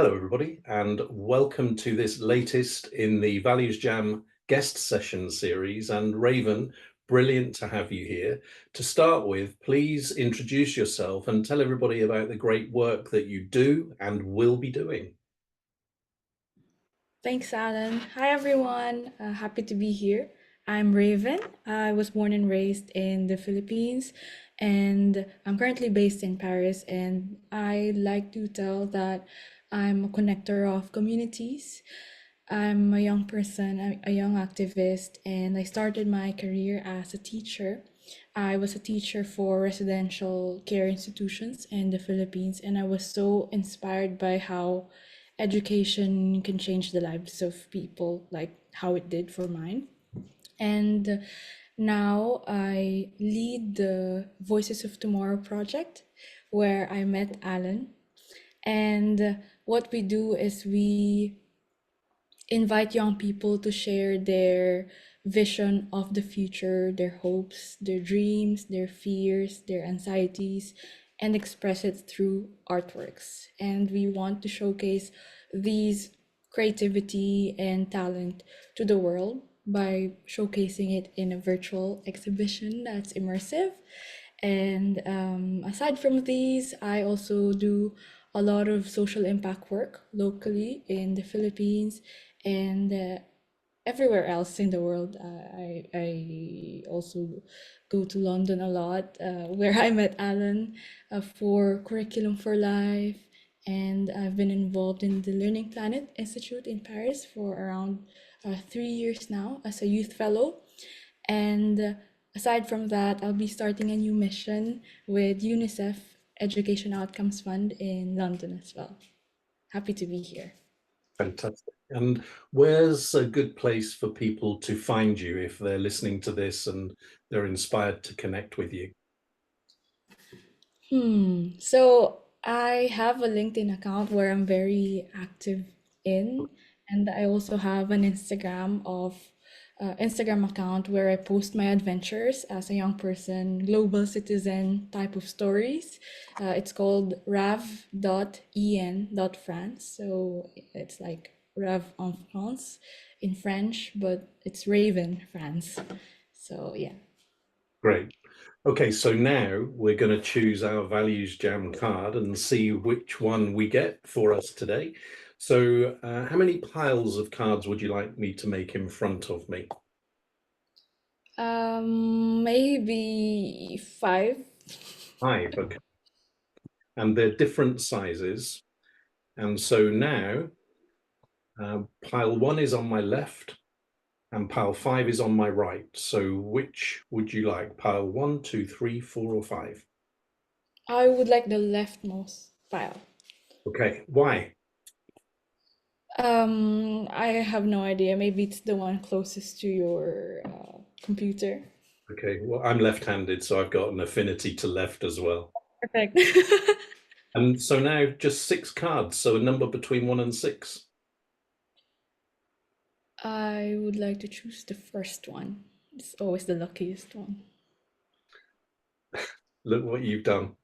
Hello, everybody, and welcome to this latest in the ValuesJam guest session series. And Raven, brilliant to have you here. To start with, please introduce yourself and tell everybody about the great work that you do and will be doing. Thanks, Alan. Hi, everyone. Happy to be here. I'm Raven. I was born and raised in the Philippines, and I'm currently based in Paris. And I like to tell that I'm a connector of communities. I'm a young person, a young activist, and I started my career as a teacher. I was a teacher for residential care institutions in the Philippines, and I was so inspired by how education can change the lives of people, like how it did for mine. And now I lead the Voices of Tomorrow project, where I met Alan. And what we do is we invite young people to share their vision of the future, their hopes, their dreams, their fears, their anxieties, and express it through artworks. And we want to showcase these creativity and talent to the world by showcasing it in a virtual exhibition that's immersive. And aside from these, I also do a lot of social impact work locally in the Philippines and everywhere else in the world. I also go to London a lot, where I met Alan for Curriculum for Life. And I've been involved in the Learning Planet Institute in Paris for around 3 years now as a youth fellow. And aside from that, I'll be starting a new mission with UNICEF Education Outcomes Fund in London as well. Happy to be here. Fantastic. And where's a good place for people to find you if they're listening to this and they're inspired to connect with you? So I have a LinkedIn account where I'm very active in, and I also have an Instagram account where I post my adventures as a young person, global citizen type of stories. It's called rav.en.france. So it's like Rav en France in French, but it's Raven France. So yeah. Great. Okay, so now we're going to choose our ValuesJam card and see which one we get for us today. So how many piles of cards would you like me to make in front of me? Maybe five. 5, okay. And they're different sizes. And so now pile 1 is on my left and pile 5 is on my right. So which would you like? Pile 1, 2, 3, 4, or 5? I would like the leftmost pile. Okay, why? I have no idea. Maybe it's the one closest to your computer. Okay, well, I'm left-handed, so I've got an affinity to left as well. Perfect. And so now just 6 cards, so a number between 1 and 6. I would like to choose the first one. It's always the luckiest one. Look what you've done.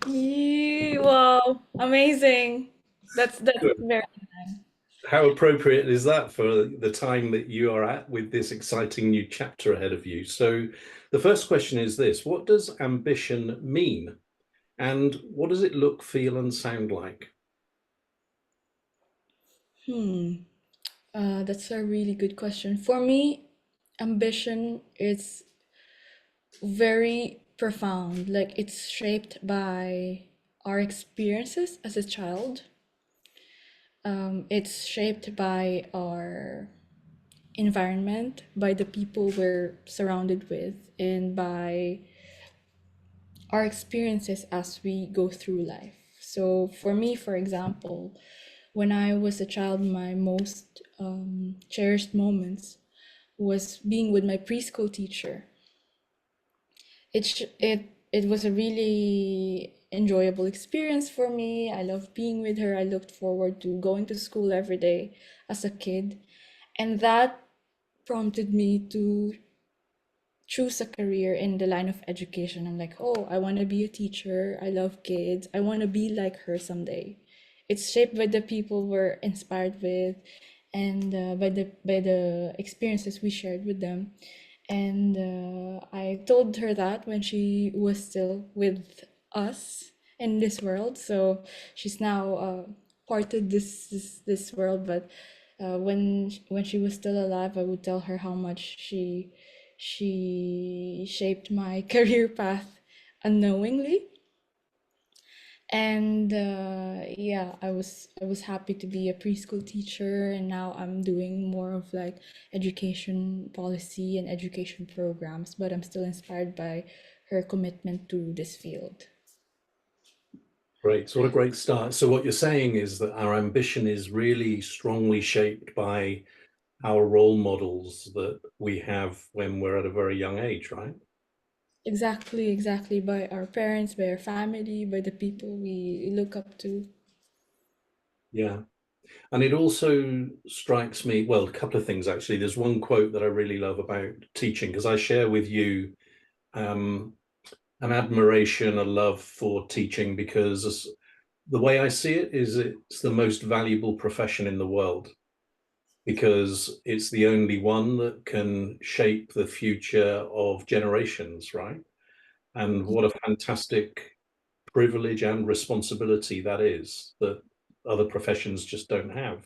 Yee, wow, amazing. That's Good. very How appropriate is that for the time that you are at with this exciting new chapter ahead of you? So the first question is this: what does ambition mean? And what does it look, feel, and sound like? That's a really good question. For me, ambition is very profound. Like it's shaped by our experiences as a child. It's shaped by our environment, by the people we're surrounded with, and by our experiences as we go through life. So, for me, for example, when I was a child, my most cherished moments was being with my preschool teacher. It was a really enjoyable experience for me. I loved being with her. I looked forward to going to school every day as a kid, and that prompted me to choose a career in the line of education. I'm like, oh, I want to be a teacher. I love kids. I want to be like her someday. It's shaped by the people we're inspired with, and by the experiences we shared with them. And I told her that when she was still with us in this world. So she's now part of this world. But when she was still alive, I would tell her how much she shaped my career path unknowingly. And yeah, I was happy to be a preschool teacher, and now I'm doing more of like education policy and education programs, but I'm still inspired by her commitment to this field. Great. So what a great start. So what you're saying is that our ambition is really strongly shaped by our role models that we have when we're at a very young age, right? Exactly, by our parents, by our family, by the people we look up to. Yeah. And it also strikes me, well, a couple of things actually. There's one quote that I really love about teaching, because I share with you um, an admiration, a love for teaching, because the way I see it is it's the most valuable profession in the world, because it's the only one that can shape the future of generations, right? And what a fantastic privilege and responsibility that is, that other professions just don't have.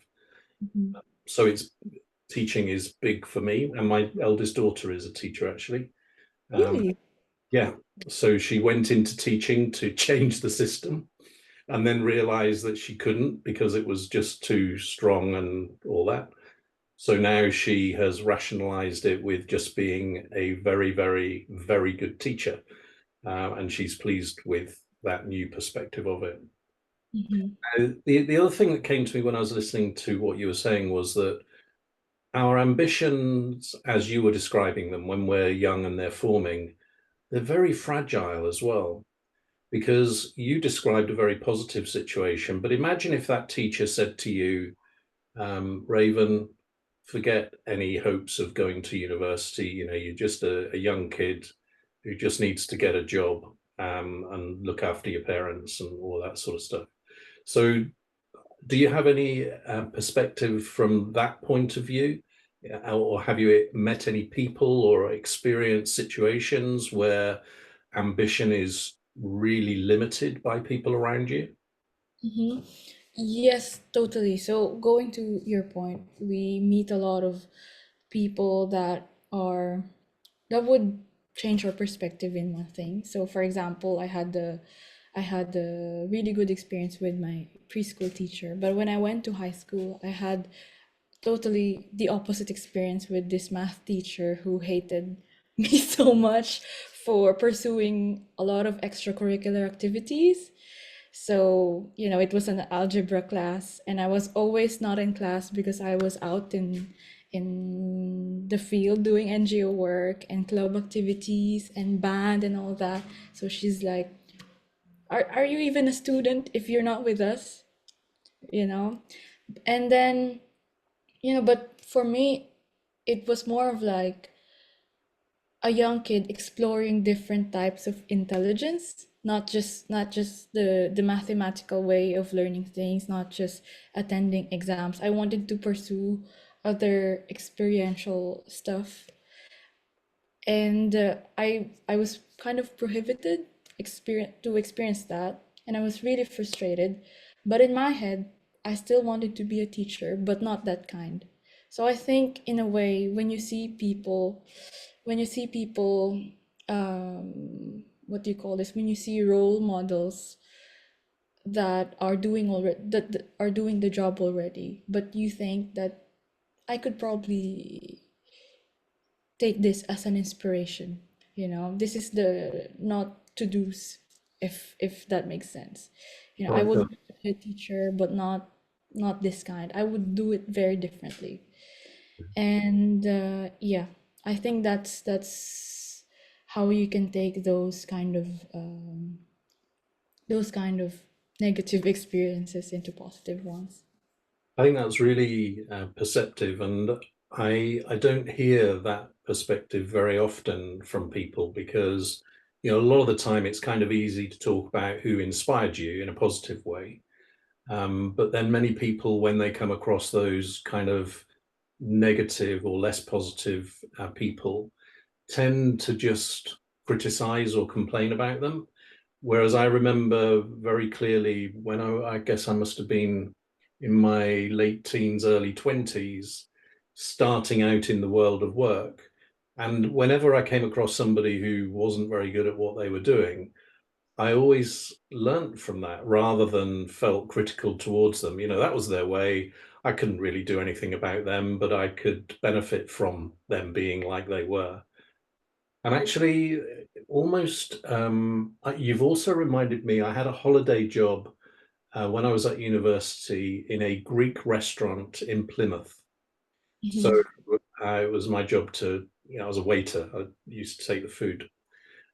Mhm. So it's teaching is big for me, and my eldest daughter is a teacher actually. Um, Really? yeah, so she went into teaching to change the system, and then realized that she couldn't because it was just too strong and all that. So now she has rationalized it with just being a very, very, very good teacher, and she's pleased with that new perspective of it. Hmm. The other thing that came to me when I was listening to what you were saying was that our ambitions, as you were describing them when we're young and they're forming, they're very fragile as well. Because you described a very positive situation, but imagine if that teacher said to you, Raven, forget any hopes of going to university. You know, you're just a young kid who just needs to get a job and look after your parents and all that sort of stuff. So do you have any perspective from that point of view? Or have you met any people or experienced situations where ambition is really limited by people around you? Hmm. Yes, totally. So going to your point, we meet a lot of people that would change our perspective in one thing. So for example, I had a really good experience with my preschool teacher, but when I went to high school, I had totally the opposite experience with this math teacher who hated me so much for pursuing a lot of extracurricular activities. So, it was an algebra class, and I was always not in class because I was out in the field doing NGO work and club activities and band and all that. So she's like, are you even a student if you're not with us? You know? And then, but for me, it was more of like a young kid exploring different types of intelligence, not just the mathematical way of learning things, not just attending exams. I wanted to pursue other experiential stuff, and I was kind of prohibited experience that, and I was really frustrated. But in my head, I still wanted to be a teacher, but not that kind. So I think in a way, when you see people, what do you call this, when you see role models that are doing the job already, but you think that I could probably take this as an inspiration. This is the not to do's, if that makes sense. Oh, I it does. would be a teacher, but not this kind. I would do it very differently. And yeah, I think that's how you can take those kind of negative experiences into positive ones. I think that's really perceptive. And I don't hear that perspective very often from people because, you know, a lot of the time it's kind of easy to talk about who inspired you in a positive way. But then many people, when they come across those kind of negative or less positive people, tend to just criticize or complain about them. Whereas I remember very clearly when I guess I must have been in my late teens, early 20s, starting out in the world of work. And whenever I came across somebody who wasn't very good at what they were doing, I always learnt from that rather than felt critical towards them. You know, that was their way. I couldn't really do anything about them, but I could benefit from them being like they were. And actually, almost, you've also reminded me, I had a holiday job when I was at university in a Greek restaurant in Plymouth. So Mhm. it was my job to, you know, I was a waiter. I used to take the food.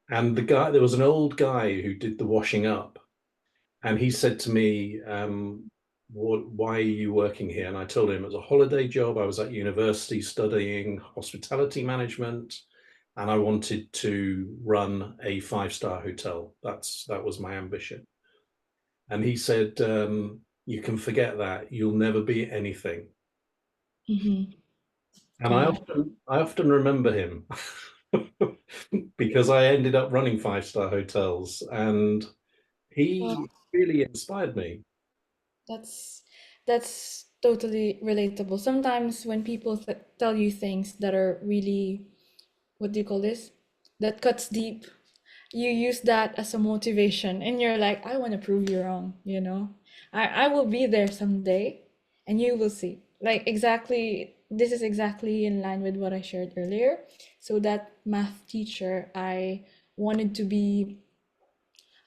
And there was an old guy who did the washing up. And he said to me, why are you working here? And I told him it was a holiday job. I was at university studying hospitality management, and I wanted to run a five-star hotel. That was my ambition. And he said, you can forget that. You'll never be anything. Mhm. And Yeah. I often remember him because I ended up running five-star hotels, and Well, he really inspired me. that's that's totally relatable. Sometimes when people tell you things that are really, what do you call this? That cuts deep, you use that as a motivation and you're like, I want to prove you wrong, you know? I will be there someday and you will see. Like exactly, this is exactly in line with what I shared earlier. So that math teacher, wanted to be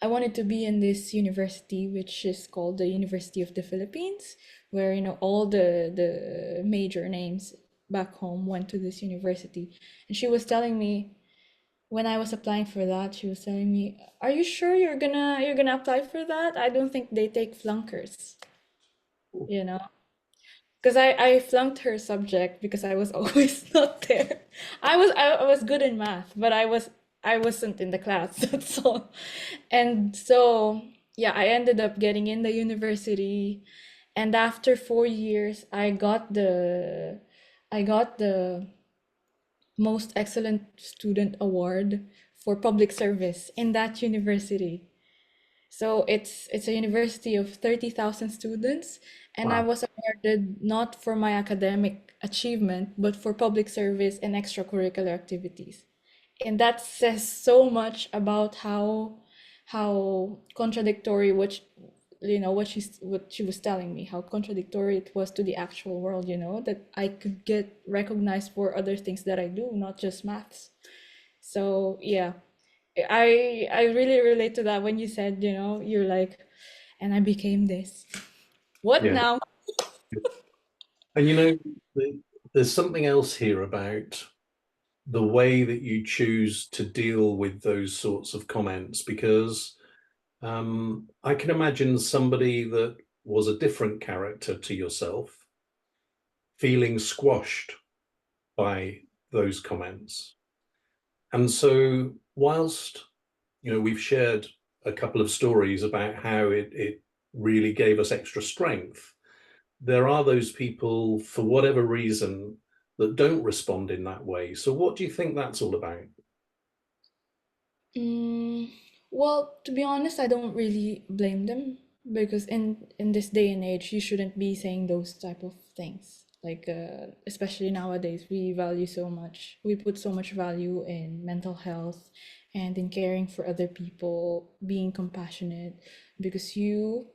I wanted to be in this university, which is called the University of the Philippines, where all the major names back home went to this university. And she was telling me when I was applying for that, she was telling me, "Are you sure you're gonna apply for that? I don't think they take flunkers, you know." Because I flunked her subject because I was always not there. I was good in math, but I wasn't in the class. That's all. And so yeah, I ended up getting in the university, and after 4 years, I got the most excellent student award for public service in that university. So it's a university of 30,000 students, and I Wow. was awarded not for my academic achievement, but for public service and extracurricular activities. And that says so much about how contradictory what she was telling me, how contradictory it was to the actual world, that I could get recognized for other things that I do, not just maths. So yeah, I really relate to that when you said, you're like, and I became this. What Yeah. now? And you know, there's something else here about the way that you choose to deal with those sorts of comments, because I can imagine somebody that was a different character to yourself feeling squashed by those comments. And so, whilst, you know, we've shared a couple of stories about how it really gave us extra strength, there are those people, for whatever reason, that don't respond in that way. So, what do you think that's all about? Mm, well, to be honest, I don't really blame them because in this day and age, you shouldn't be saying those type of things. Like especially nowadays, we put so much value in mental health and in caring for other people, being compassionate, because you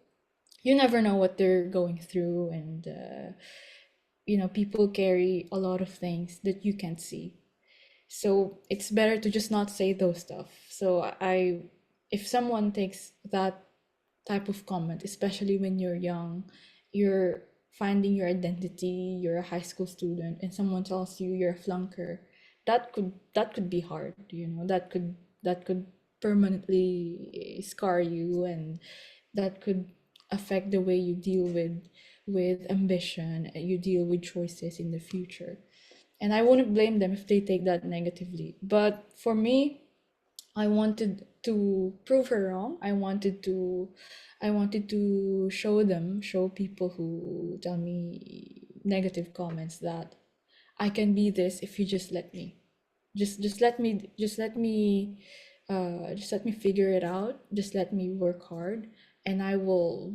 never know what they're going through, and people carry a lot of things that you can't see. So it's better to just not say those stuff. So if someone takes that type of comment, especially when you're young, you're finding your identity, you're a high school student, and someone tells you you're a flunker, that could be hard, that could permanently scar you, and that could affect the way you deal with ambition, you deal with choices in the future. And I wouldn't blame them if they take that negatively. But for me, I wanted to prove her wrong. I wanted to show people who tell me negative comments that I can be this if you just let me. Just let me figure it out. Just let me work hard and I will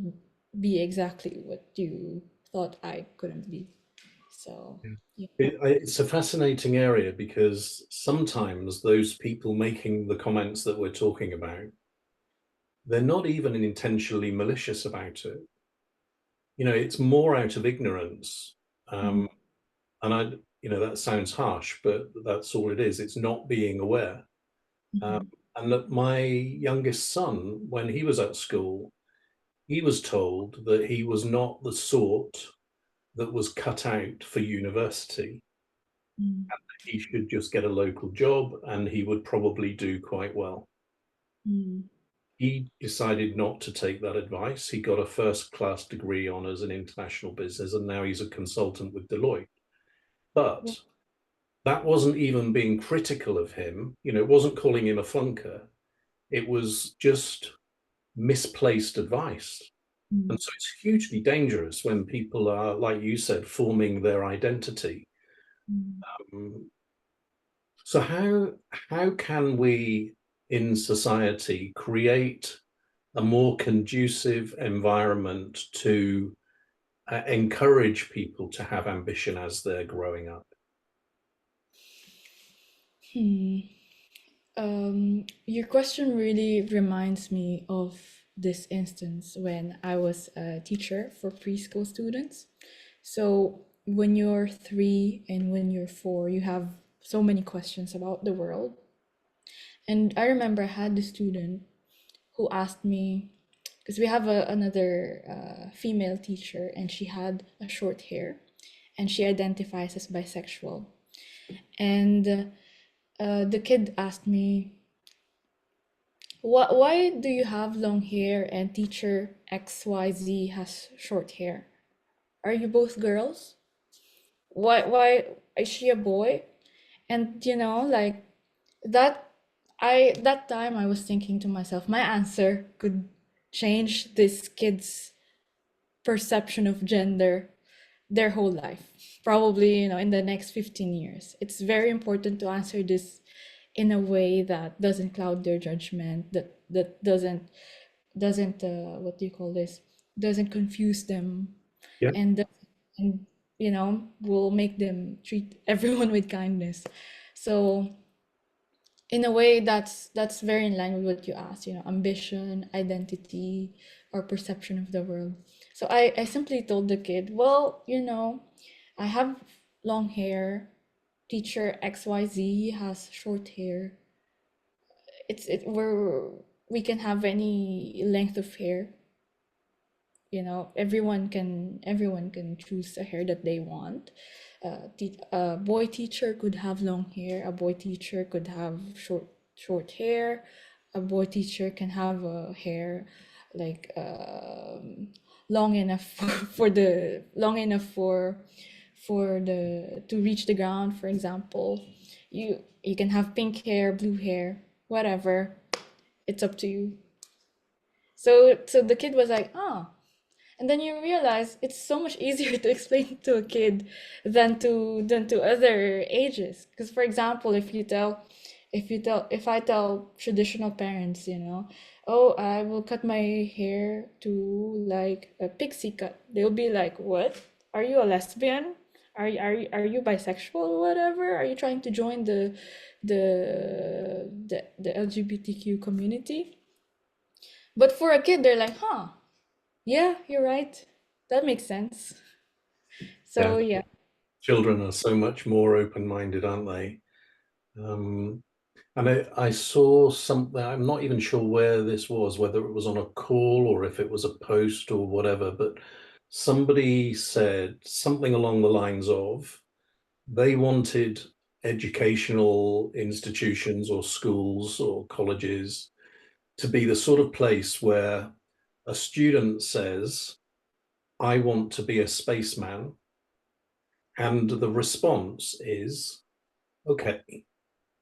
be exactly what you thought I couldn't be. So, yeah. It's a fascinating area because sometimes those people making the comments that we're talking about, they're not even intentionally malicious about it. It's more out of ignorance. Mhm, And that sounds harsh, but that's all it is. It's not being aware. Um, mhm, and that my youngest son, when he was at school, he was told that he was not the sort that was cut out for university. mhm, He should just get a local job and he would probably do quite well. mhm, He decided not to take that advice. He got a first class degree honours in international business and now he's a consultant with Deloitte. yeah, But that wasn't even being critical of him. It wasn't calling him a flunker. It was just misplaced advice. mhm, And so it's hugely dangerous when people are, like you said, forming their identity. mhm. Um, so how can we in society create a more conducive environment to encourage people to have ambition as they're growing up? Hmm. Your question really reminds me of this instance when I was a teacher for preschool students. So when you're 3 and when you're 4, you have so many questions about the world. And I remember I had the student who asked me, because we have another female teacher and she had a short hair and she identifies as bisexual. And the kid asked me, why do you have long hair and teacher XYZ has short hair? Are you both girls? Why is she a boy? And like that that time I was thinking to myself, my answer could change this kid's perception of gender their whole life. Probably, in the next 15 years. It's very important to answer this in a way that doesn't cloud their judgment, that doesn't what do you call this? Doesn't confuse them Yeah. and will make them treat everyone with kindness. So in a way that's very in line with what you asked, ambition, identity, or perception of the world. So I simply told the kid, well, I have long hair, teacher XYZ has short hair. We can have any length of hair. Everyone can choose a hair that they want. A boy teacher could have long hair, a boy teacher could have short hair, a boy teacher can have a hair like long enough for the to reach the ground, for example. You can have pink hair, blue hair, whatever. It's up to you. So the kid was like, "Ah." And then you realize it's so much easier to explain to a kid than to other ages. Because for example, if I tell traditional parents, oh, I will cut my hair to like a pixie cut, they'll be like, what? Are you a lesbian? Are you bisexual or whatever? Are you trying to join the LGBTQ community? But for a kid, they're like, huh, yeah, you're right. That makes sense. Yeah. So yeah. Children are so much more open-minded, aren't they? Um, and I saw something, I'm not even sure where this was, whether it was on a call or if it was a post or whatever, but somebody said something along the lines of they wanted educational institutions or schools or colleges to be the sort of place where a student says, I want to be a spaceman, And the response is, okay,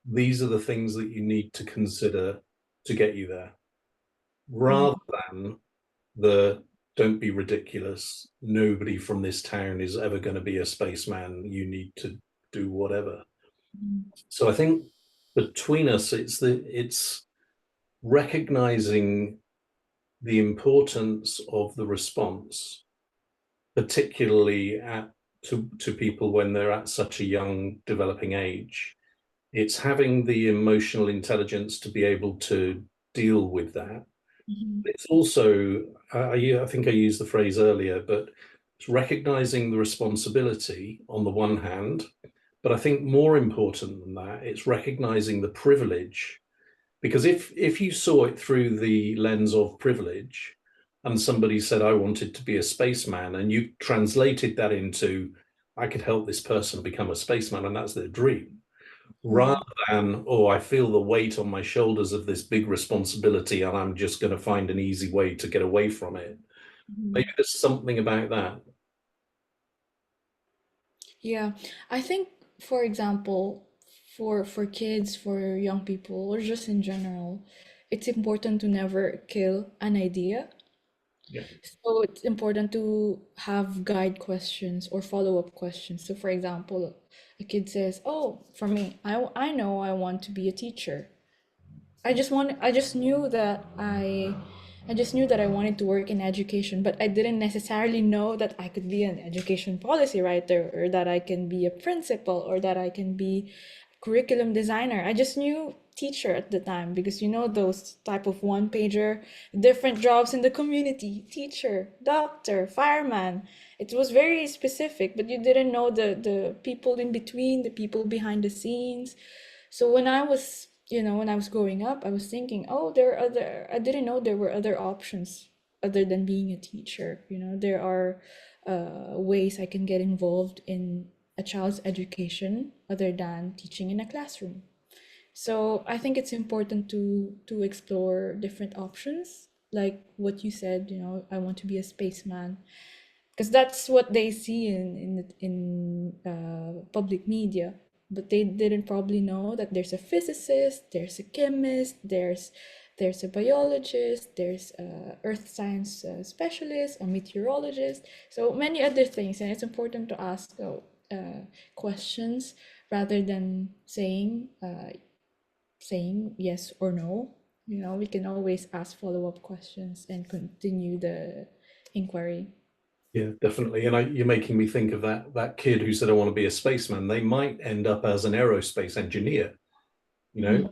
these are the things that you need to consider to get you there, rather than the don't be ridiculous, nobody from this town is ever going to be a spaceman, you need to do whatever. So I think between us, it's recognizing the importance of the response, particularly to people when they're at such a young developing age. It's having the emotional intelligence to be able to deal with that. It's also, I think I used the phrase earlier, but it's recognizing the responsibility on the one hand, but I think more important than that, it's recognizing the privilege. Because if you saw it through the lens of privilege, and somebody said, I wanted to be a spaceman, and you translated that into, I could help this person become a spaceman, and that's their dream, rather than, oh, I feel the weight on my shoulders of this big responsibility, and I'm just going to find an easy way to get away from it. Maybe there's something about that. Yeah, I think, for example, for kids, for young people, or just in general, it's important to never kill an idea. Yeah. So it's important to have guide questions or follow-up questions. So, for example, a kid says, "Oh, for me, I know I want to be a teacher. I just knew that I just knew that I wanted to work in education, but I didn't necessarily know that I could be an education policy writer or that I can be a principal or that I can be a curriculum designer. I just knew teacher at the time because you know those type of one pager, different jobs in the community, teacher, doctor, fireman. It was very specific, but you didn't know the people in between, the people behind the scenes. So when I was, when I was growing up, I was thinking, oh, I didn't know there were other options other than being a teacher. There are ways I can get involved in a child's education other than teaching in a classroom. So I think it's important to explore different options, like what you said, I want to be a spaceman because that's what they see in public media, but they didn't probably know that there's a physicist, there's a chemist, there's a biologist, there's a earth science specialist, a meteorologist, so many other things. And it's important to ask questions rather than saying yes or no. We can always ask follow-up questions and continue the inquiry. Yeah, definitely. And you're making me think of that kid who said, I want to be a spaceman. They might end up as an aerospace engineer, you know.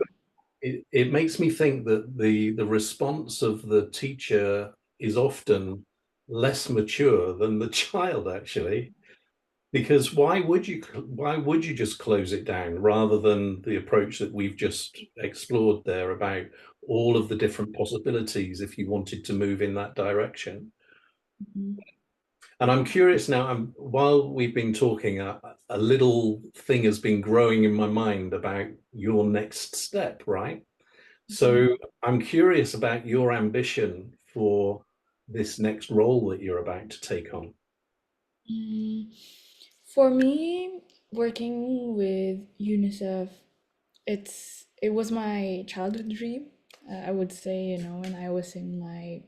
Mhm. It makes me think that the response of the teacher is often less mature than the child, actually. Because why would you just close it down rather than the approach that we've just explored there about all of the different possibilities if you wanted to move in that direction? Mhm. And I'm curious now, while we've been talking, a little thing has been growing in my mind about your next step, right? Mhm. So I'm curious about your ambition for this next role that you're about to take on. Mm, For me, working with UNICEF, it was my childhood dream. I would say, when I was in my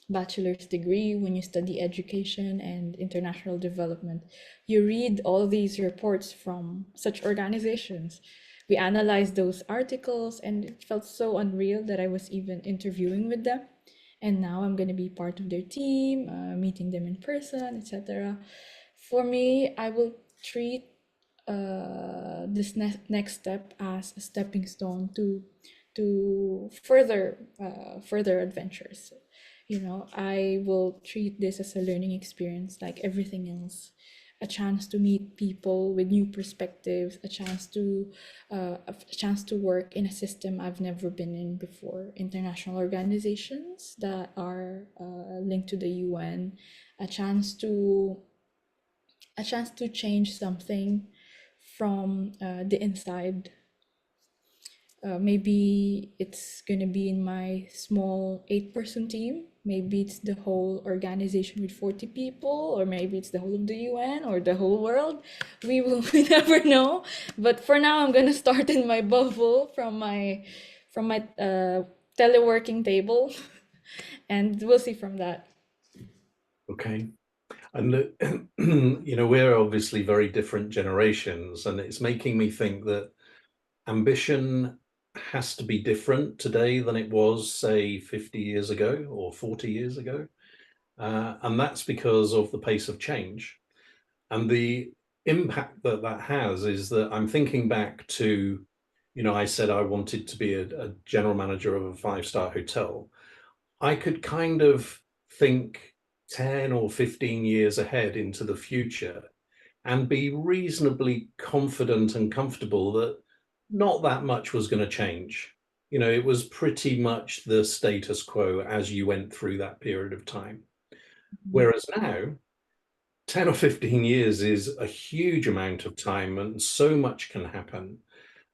bachelor's degree, when you study education and international development, you read all these reports from such organizations. We analyzed those articles, and it felt so unreal that I was even interviewing with them. And now I'm going to be part of their team, meeting them in person, etc. For me, I will treat this next step as a stepping stone to further adventures. I will treat this as a learning experience like everything else, a chance to meet people with new perspectives, a chance to work in a system I've never been in before, international organizations that are linked to the UN, a chance to a chance to change something from the inside. Maybe it's gonna be in my small 8-person team. Maybe it's the whole organization with 40 people, or maybe it's the whole of the UN or the whole world. We never know. But for now, I'm gonna start in my bubble from my teleworking table, and we'll see from that. Okay. And we're obviously very different generations, and it's making me think that ambition has to be different today than it was, say, 50 years ago or 40 years ago. And that's because of the pace of change. And the impact that that has is that I'm thinking back to, I said I wanted to be a general manager of a 5-star hotel. I could kind of think 10 or 15 years ahead into the future and be reasonably confident and comfortable that not that much was going to change. It was pretty much the status quo as you went through that period of time. Whereas now, 10 or 15 years is a huge amount of time and so much can happen.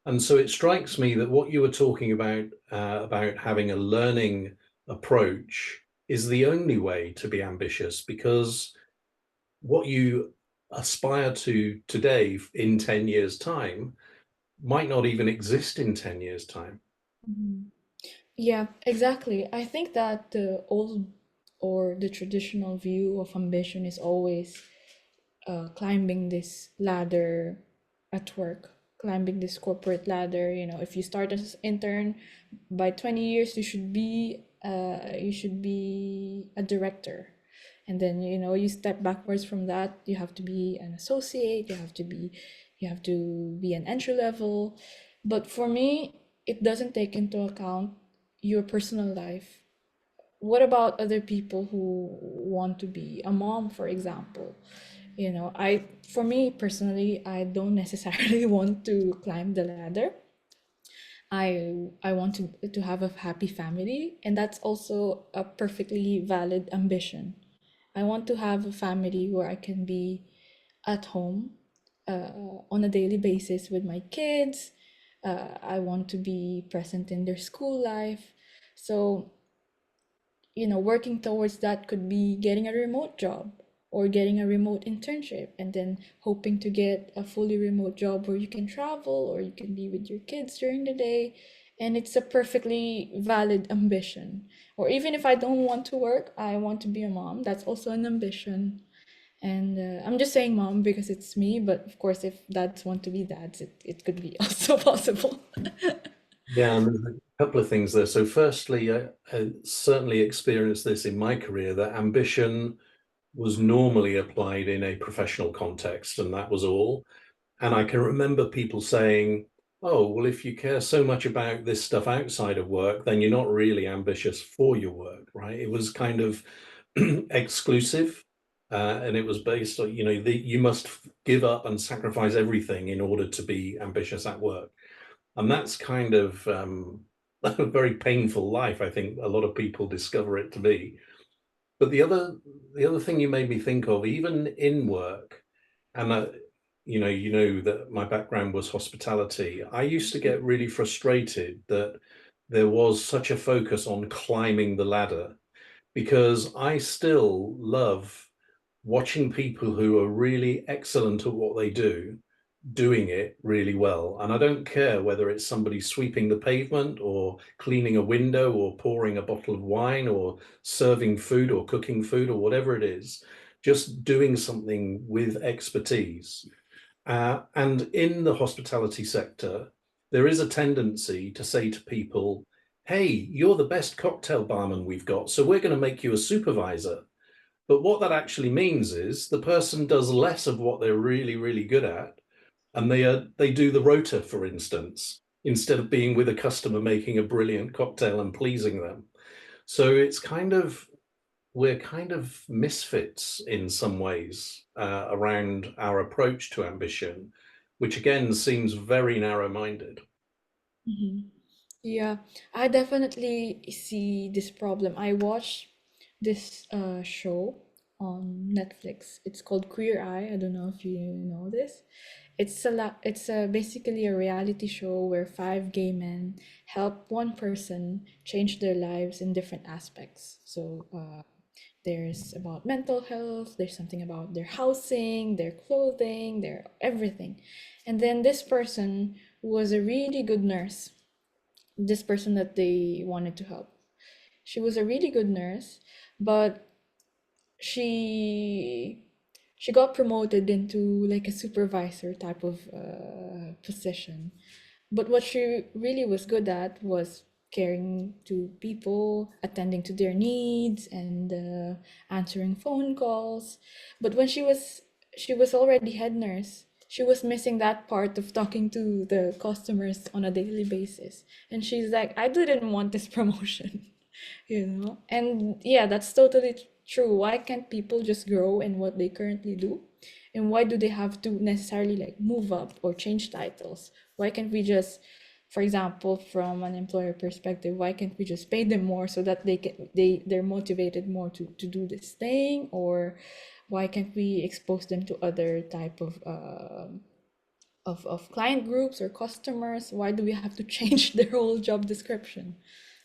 And so it strikes me that what you were talking about having a learning approach is the only way to be ambitious, because what you aspire to today in 10 years' time might not even exist in 10 years' time. Mhm. Yeah, exactly. I think that the old or the traditional view of ambition is always climbing this ladder at work, climbing this corporate ladder. If you start as intern, by 20 years you should be a director. And then you step backwards from that, you have to be an associate, you have to be an entry level. But for me, it doesn't take into account your personal life. What about other people who want to be a mom, for example? For me personally, I don't necessarily want to climb the ladder. I want to have a happy family, and that's also a perfectly valid ambition. I want to have a family where I can be at home on a daily basis with my kids. I want to be present in their school life. So working towards that could be getting a remote job or getting a remote internship, and then hoping to get a fully remote job where you can travel or you can be with your kids during the day. And it's a perfectly valid ambition. Or even if I don't want to work, I want to be a mom. That's also an ambition. And I'm just saying mom because it's me, but of course, if dads want to be dads, it could be also possible. Yeah, and there's a couple of things there. So firstly, I certainly experienced this in my career, that ambition was normally applied in a professional context, and that was all. And I can remember people saying, oh, well, if you care so much about this stuff outside of work, then you're not really ambitious for your work, right? It was kind of exclusive. And it was based on, you must give up and sacrifice everything in order to be ambitious at work. And that's kind of a very painful life, I think a lot of people discover it to be. But the other thing you made me think of, even in work, and you know that my background was hospitality. I used to get really frustrated that there was such a focus on climbing the ladder, because I still love watching people who are really excellent at what they do doing it really well. And I don't care whether it's somebody sweeping the pavement or cleaning a window or pouring a bottle of wine or serving food or cooking food or whatever it is, just doing something with expertise. And in the hospitality sector, there is a tendency to say to people, hey, you're the best cocktail barman we've got, so we're going to make you a supervisor. But what that actually means is the person does less of what they're really, really good at, and they do the rota, for instance, instead of being with a customer making a brilliant cocktail and pleasing them. So we're kind of misfits in some ways around our approach to ambition, which again seems very narrow-minded. Mhm. Yeah, I definitely see this problem. I watched this show. on Netflix. It's called Queer Eye. I don't know if you know this. It's basically a reality show where five gay men help one person change their lives in different aspects. So there's about mental health, there's something about their housing, their clothing, their everything. And then this person was a really good nurse, this person that they wanted to help. She was a really good nurse, but she she got promoted into like a supervisor type of position. But what she really was good at was caring to people, attending to their needs, and answering phone calls. But when she was already head nurse, she was missing that part of talking to the customers on a daily basis. And she's like, I didn't want this promotion. And yeah, that's totally true. Why can't people just grow in what they currently do? And why do they have to necessarily like move up or change titles? Why can't we just, for example, from an employer perspective, why can't we just pay them more so that they're motivated more to do this thing? Or why can't we expose them to other type of client groups or customers? Why do we have to change their whole job description?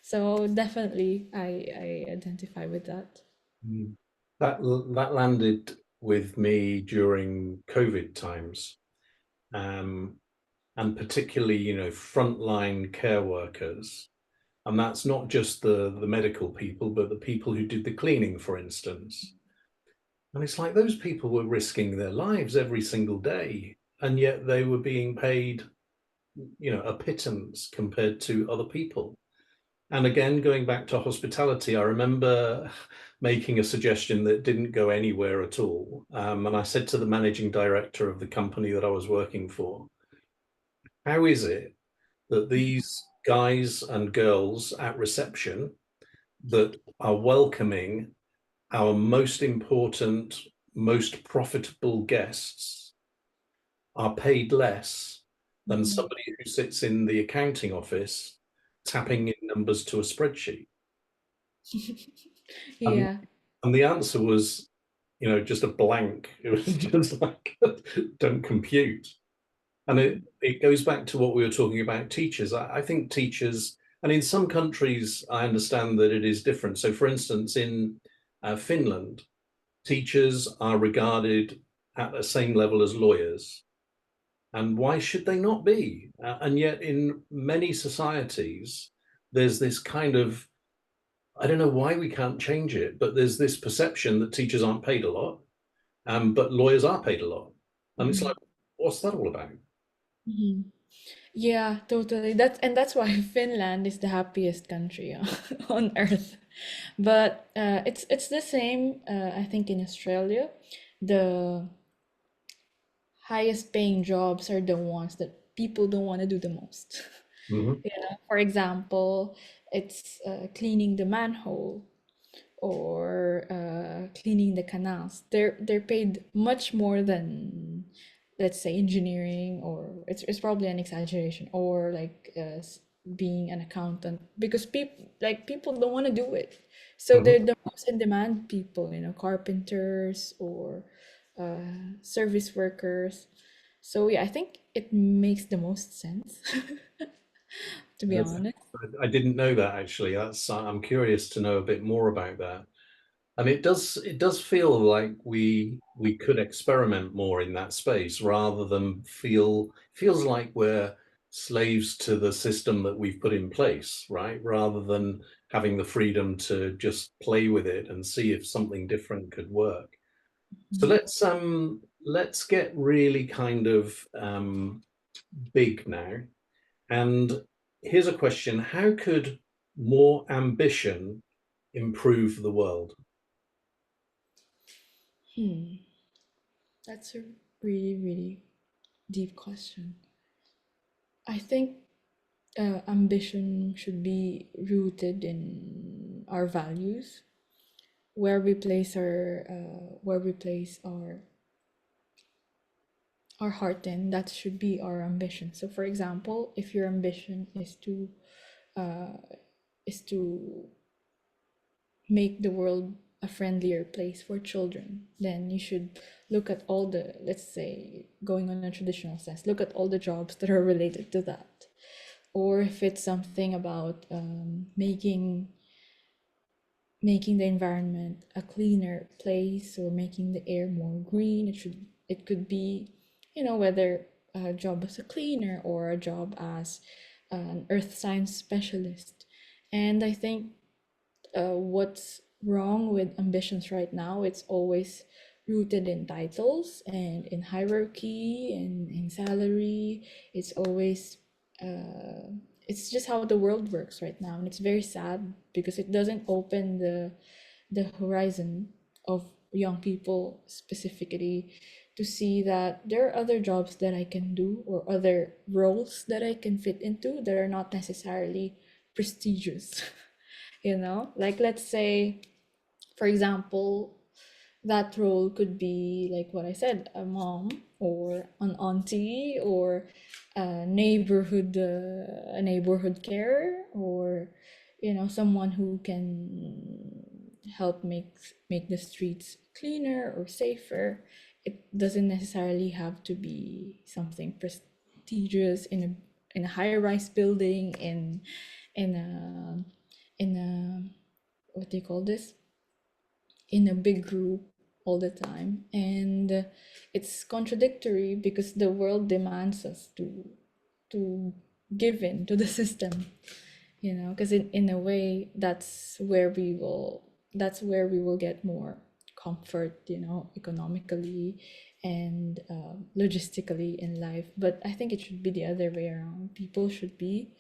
So definitely I identify with that. Mm. That landed with me during COVID times, um, and particularly, frontline care workers. And that's not just the medical people, but the people who did the cleaning, for instance. And it's like those people were risking their lives every single day, and yet they were being paid, a pittance compared to other people. And again, going back to hospitality, I remember making a suggestion that didn't go anywhere at all. And I said to the managing director of the company that I was working for, how is it that these guys and girls at reception that are welcoming our most important, most profitable guests are paid less than Mhm. somebody who sits in the accounting office tapping in numbers to a spreadsheet? And, Yeah. and the answer was, just a blank. It was just like, don't compute. And it goes back to what we were talking about teachers. I think teachers, and in some countries, I understand that it is different. So, for instance, in Finland, teachers are regarded at the same level as lawyers. And why should they not be? And yet, in many societies, there's this kind of, I don't know why we can't change it, but there's this perception that teachers aren't paid a lot, but lawyers are paid a lot. And it's Mhm. like, what's that all about? Mhm. Yeah, totally. That's why Finland is the happiest country on earth. But it's the same. I think in Australia, the highest paying jobs are the ones that people don't want to do the most. Mhm. Yeah. For example, it's cleaning the manhole or cleaning the canals. They're paid much more than, let's say, engineering, or it's probably an exaggeration, or like being an accountant, because people don't want to do it. So Mhm. they're the most in demand people, carpenters or service workers. So yeah, I think it makes the most sense, to be That's- honest. I didn't know that actually. I'm curious to know a bit more about that. And it does feel like we could experiment more in that space rather than feels like we're slaves to the system that we've put in place, right? Rather than having the freedom to just play with it and see if something different could work. So let's get really kind of big now. And here's a question: how could more ambition improve the world? Hmm, that's a really, really deep question. I think ambition should be rooted in our values, where we place our heart in. That should be our ambition. So, for example, if your ambition uh, is to make the world a friendlier place for children, then you should look at all the, let's say, going on a traditional sense, look at all the jobs that are related to that. Or if it's something about making the environment a cleaner place or making the air more green, it could be, whether a job as a cleaner or a job as an earth science specialist. And I think what's wrong with ambitions right now, it's always rooted in titles and in hierarchy and in salary. It's always it's just how the world works right now, and it's very sad because it doesn't open the horizon of young people specifically to see that there are other jobs that I can do or other roles that I can fit into that are not necessarily prestigious. Like, let's say, for example, that role could be like what I said, a mom or an auntie or a neighborhood carer, or someone who can help make the streets cleaner or safer. It doesn't necessarily have to be something prestigious in a high-rise building in a in a what do you call this, in a big group all the time. And it's contradictory because the world demands us to give in to the system, because in a way that's where we will get more comfort, economically and logistically in life. But I think it should be the other way around. People should be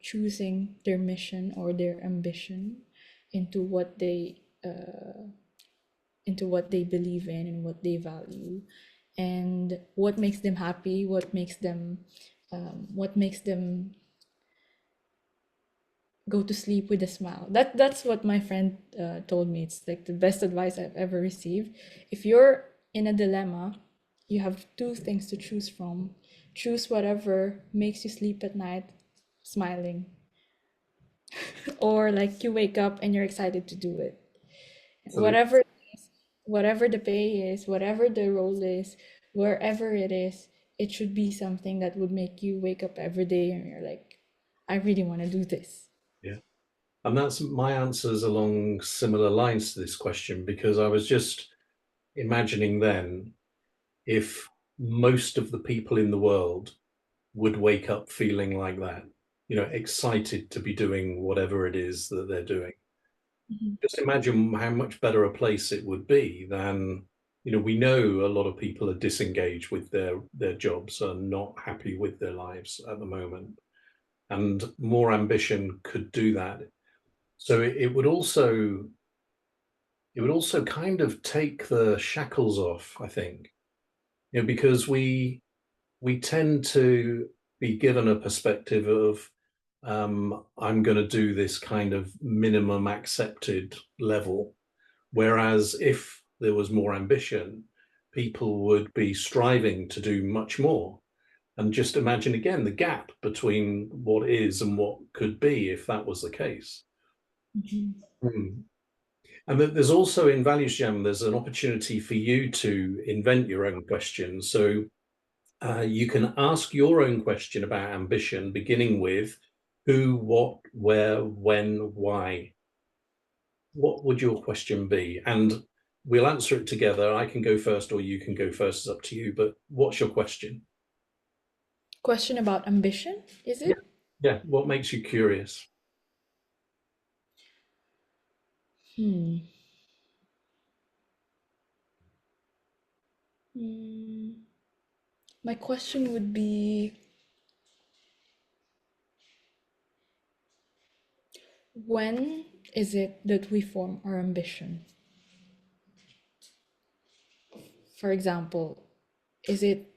choosing their mission or their ambition into what they believe in and what they value, and what makes them happy, what makes them go to sleep with a smile. That's what my friend told me. It's like the best advice I've ever received. If you're in a dilemma, you have two things to choose from. Choose whatever makes you sleep at night smiling, or like you wake up and you're excited to do it. Absolutely. Whatever the pay is, whatever the role is, wherever it is, it should be something that would make you wake up every day and you're like, I really want to do this. Yeah. And that's my answers along similar lines to this question, because I was just imagining then if most of the people in the world would wake up feeling like that, excited to be doing whatever it is that they're doing. Mhm. Just imagine how much better a place it would be than, we know a lot of people are disengaged with their jobs, are not happy with their lives at the moment, and more ambition could do that. So it would also kind of take the shackles off, I think, because we tend to be given a perspective of I'm going to do this kind of minimum accepted level, whereas if there was more ambition, people would be striving to do much more. And just imagine again the gap between what is and what could be if that was the case. Mhm. Hmm. And there's also in ValuesJam, there's an opportunity for you to invent your own questions. So you can ask your own question about ambition, beginning with who, what, where, when, why. What would your question be? And we'll answer it together. I can go first or you can go first. It's up to you. But what's your question? Question about ambition, is Yeah. it? Yeah. What makes you curious? Hmm. Hmm. My question would be, when is it that we form our ambition? For example, is it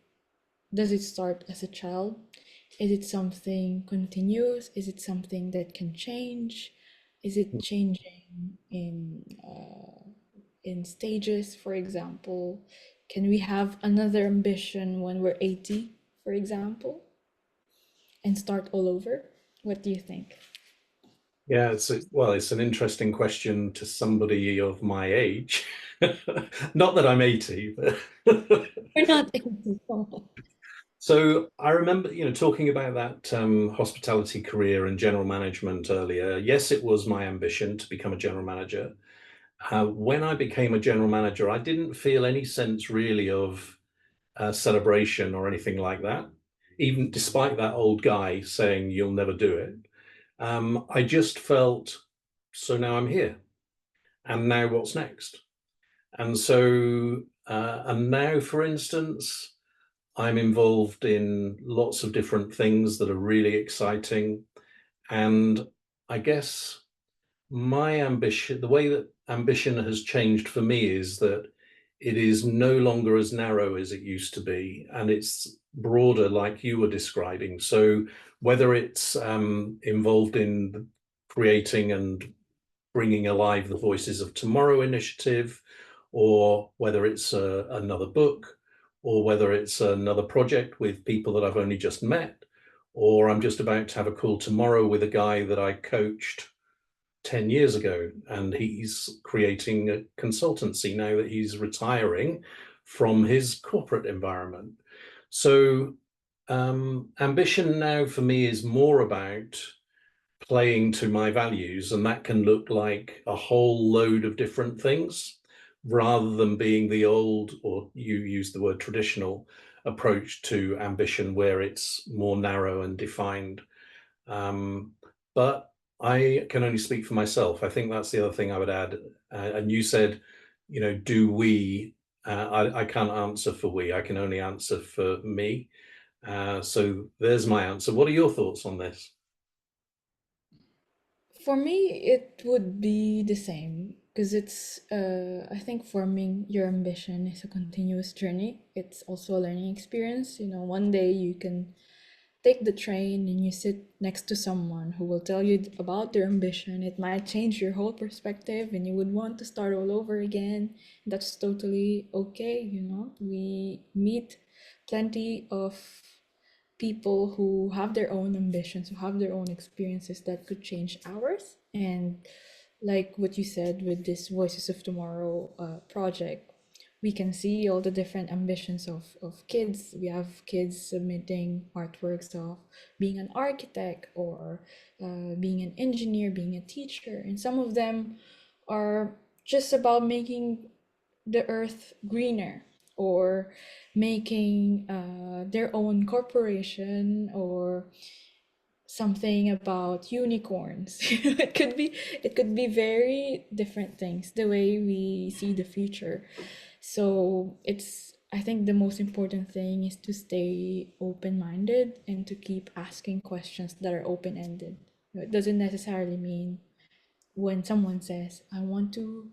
does it start as a child? Is it something continuous? Is it something that can change? Is it changing in stages, for example? Can we have another ambition when we're 80, for example, and start all over? What do you think? Yeah, well, it's an interesting question to somebody of my age. Not that I'm 80, but We're not able. so I remember, talking about that hospitality career and general management earlier. Yes, it was my ambition to become a general manager. When I became a general manager, I didn't feel any sense really of celebration or anything like that, even despite that old guy saying you'll never do it. I just felt, so now I'm here, and now what's next? And so, and now, for instance, I'm involved in lots of different things that are really exciting. And I guess my ambition, the way that ambition has changed for me is that it is no longer as narrow as it used to be, and it's broader, like you were describing. So whether it's involved in creating and bringing alive the Voices of Tomorrow initiative, or whether it's another book, or whether it's another project with people that I've only just met, or I'm just about to have a call tomorrow with a guy that I coached 10 years ago, and he's creating a consultancy now that he's retiring from his corporate environment. So ambition now for me is more about playing to my values, and that can look like a whole load of different things rather than being the old, or you use the word traditional, approach to ambition where it's more narrow and defined. But I can only speak for myself. I think that's the other thing I would add. And you said, do we? I can't answer for we. I can only answer for me. So there's my answer. What are your thoughts on this? For me, it would be the same because I think forming your ambition is a continuous journey. It's also a learning experience. One day you can take the train and you sit next to someone who will tell you about their ambition. It might change your whole perspective and you would want to start all over again. That's totally okay. We meet plenty of people who have their own ambitions, who have their own experiences that could change ours. And like what you said with this Voices of Tomorrow project, we can see all the different ambitions of kids. We have kids submitting artworks of being an architect or being an engineer, being a teacher. And some of them are just about making the earth greener or making their own corporation or something about unicorns. It could be very different things the way we see the future. So I think the most important thing is to stay open-minded and to keep asking questions that are open-ended. It doesn't necessarily mean when someone says I want to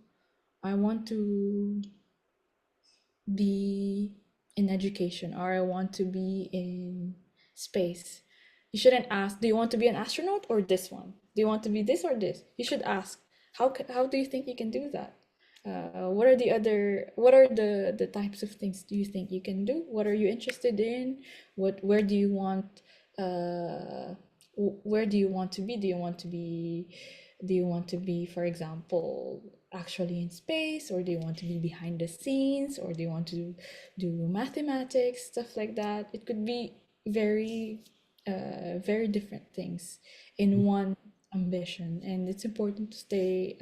be in education or I want to be in space. You shouldn't ask, do you want to be an astronaut or this one? Do you want to be this or this? You should ask, how do you think you can do that? What are the types of things do you think you can do? What are you interested in? Where do you want, uh, where do you want to be? Do you want to be, for example, actually in space, or do you want to be behind the scenes, or do you want to do mathematics, stuff like that? It could be very different things in one ambition, and it's important to stay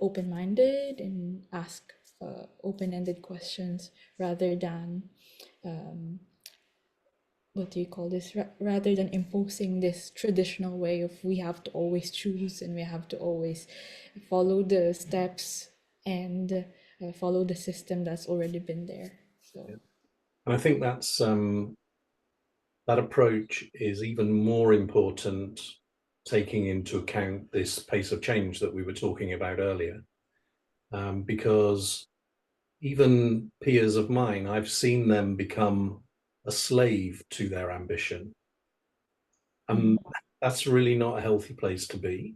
open-minded and ask open-ended questions rather than what do you call this, rather than imposing this traditional way of we have to always choose and we have to always follow the steps and follow the system that's already been there. So And I think that approach is even more important, taking into account this pace of change that we were talking about earlier. Because even peers of mine, I've seen them become a slave to their ambition. And that's really not a healthy place to be.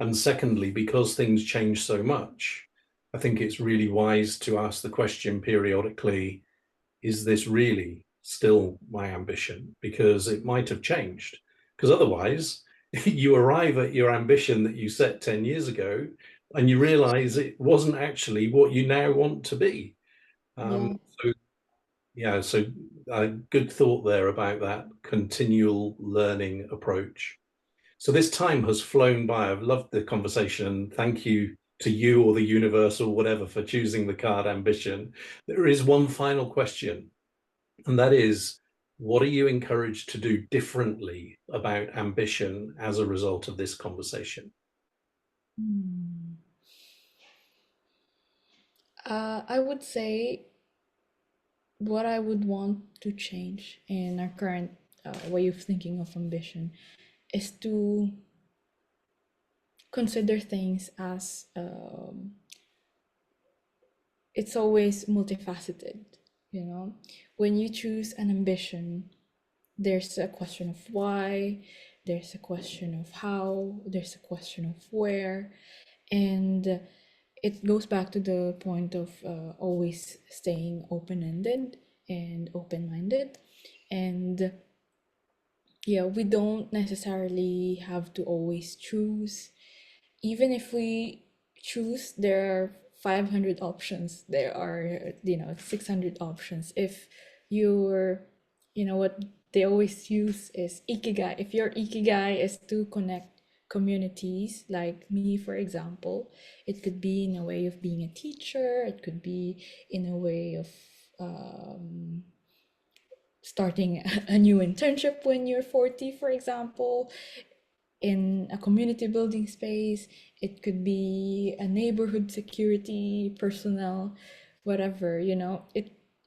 And secondly, because things change so much, I think it's really wise to ask the question periodically, is this really still my ambition? Because it might have changed. Because otherwise, you arrive at your ambition that you set 10 years ago, and you realize it wasn't actually what you now want to be. Yeah. So yeah, so good thought there about that continual learning approach. So this time has flown by. I've loved the conversation. Thank you to you or the universe or whatever for choosing the card ambition. There is one final question, and that is, what are you encouraged to do differently about ambition as a result of this conversation? Hmm. I would say what I would want to change in our current way of thinking of ambition is to consider things as it's always multifaceted. You know, when you choose an ambition, there's a question of why, there's a question of how, there's a question of where, and it goes back to the point of always staying open-ended and open-minded. And yeah, we don't necessarily have to always choose. Even if we choose, there are 500 options. There are, 600 options. If you're, what they always use is ikigai. If your ikigai is to connect communities, like me, for example, it could be in a way of being a teacher, it could be in a way of um, starting a new internship when you're 40, for example, in a community building space. It could be a neighborhood security personnel, whatever,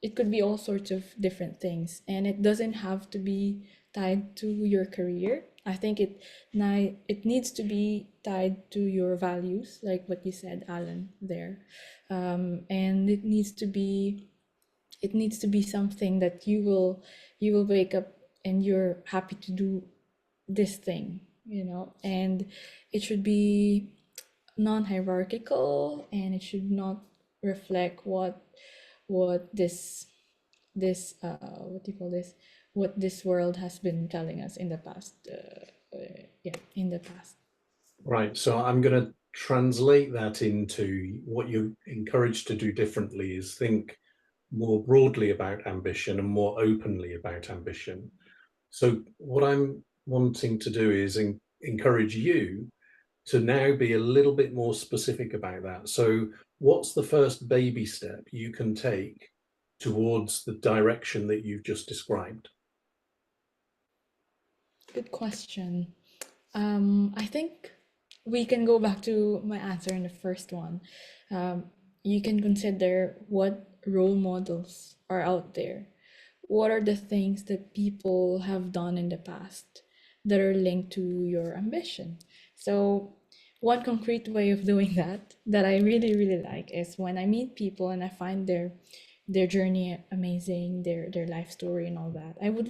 it could be all sorts of different things, and it doesn't have to be tied to your career. I think it needs to be tied to your values, like what you said, Alan, there. And it needs to be something that you will wake up and you're happy to do this thing, and it should be non-hierarchical, and it should not reflect what what do you call this, what this world has been telling us in the past, yeah, in the past. Right. So I'm going to translate that into what you're encouraged to do differently is think more broadly about ambition and more openly about ambition. So what I'm wanting to do is encourage you to now be a little bit more specific about that. So what's the first baby step you can take towards the direction that you've just described? Good question. I think we can go back to my answer in the first one. Um, you can consider what role models are out there. What are the things that people have done in the past that are linked to your ambition? So, one concrete way of doing that I really, really like is when I meet people and I find their journey amazing, their life story and all that. I would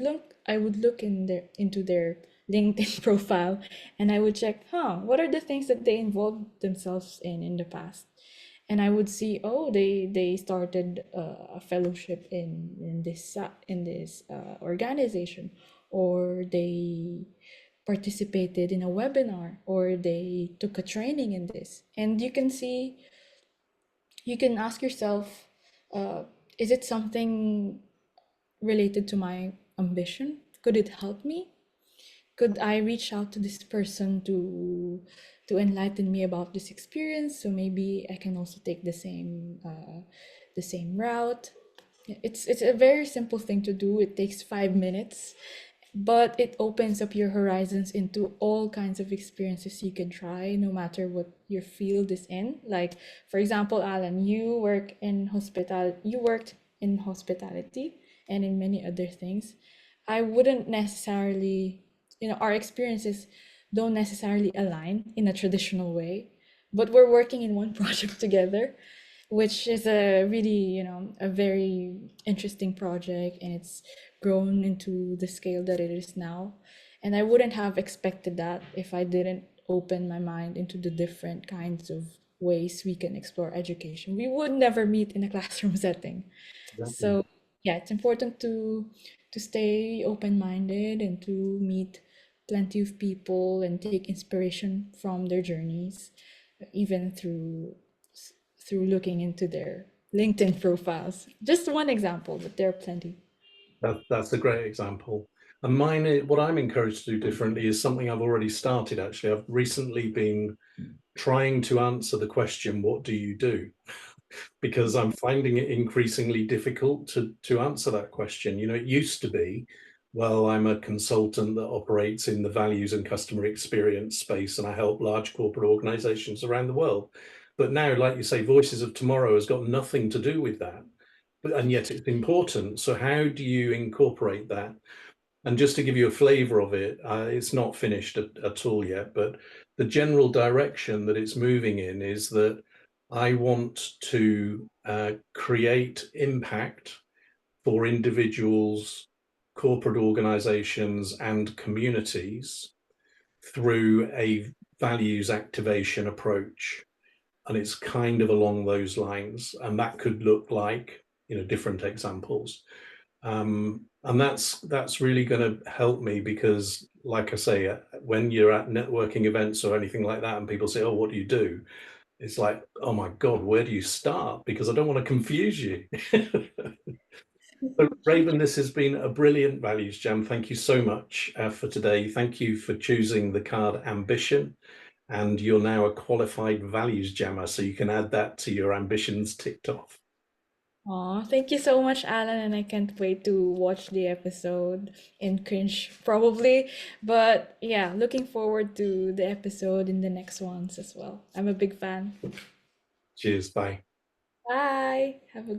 look into their LinkedIn profile, and I would check, what are the things that they involved themselves in the past? And I would see, oh, they started a fellowship in this organization, or they participated in a webinar, or they took a training in this. And you can ask yourself, uh, is it something related to my ambition? Could it help me? Could I reach out to this person to enlighten me about this experience? So maybe I can also take the same route. It's a very simple thing to do. It takes 5 minutes, but it opens up your horizons into all kinds of experiences you can try, no matter what your field is in. Like, for example, Alan, you worked in hospitality and in many other things. I wouldn't necessarily, our experiences don't necessarily align in a traditional way, but we're working in one project together, which is a really, a very interesting project, and it's grown into the scale that it is now. And I wouldn't have expected that if I didn't open my mind into the different kinds of ways we can explore education. We would never meet in a classroom setting. Exactly. So yeah, it's important to stay open-minded and to meet plenty of people and take inspiration from their journeys, even through looking into their LinkedIn profiles. Just one example, but there are plenty. That's a great example. And what I'm encouraged to do differently is something I've already started, actually. I've recently been trying to answer the question, what do you do? Because I'm finding it increasingly difficult to answer that question. You know, it used to be, well, I'm a consultant that operates in the values and customer experience space, and I help large corporate organizations around the world. But now, like you say, Voices of Tomorrow has got nothing to do with that, and yet it's important. So how do you incorporate that? And just to give you a flavor of it, it's not finished at all yet, but the general direction that it's moving in is that I want to create impact for individuals, corporate organizations, and communities through a values activation approach. And it's kind of along those lines. And that could look like, you know, different examples. And that's really going to help me because, like I say, when you're at networking events or anything like that, and people say, "Oh, what do you do?" It's like, "Oh my God, where do you start?" Because I don't want to confuse you. So, Raven, this has been a brilliant Values Jam. Thank you so much for today. Thank you for choosing the card Ambition. And you're now a qualified Values Jammer, so you can add that to your ambitions ticked off. Aw, thank you so much, Alan, and I can't wait to watch the episode in cringe, probably. But yeah, looking forward to the episode in the next ones as well. I'm a big fan. Cheers. Bye. Bye. Have a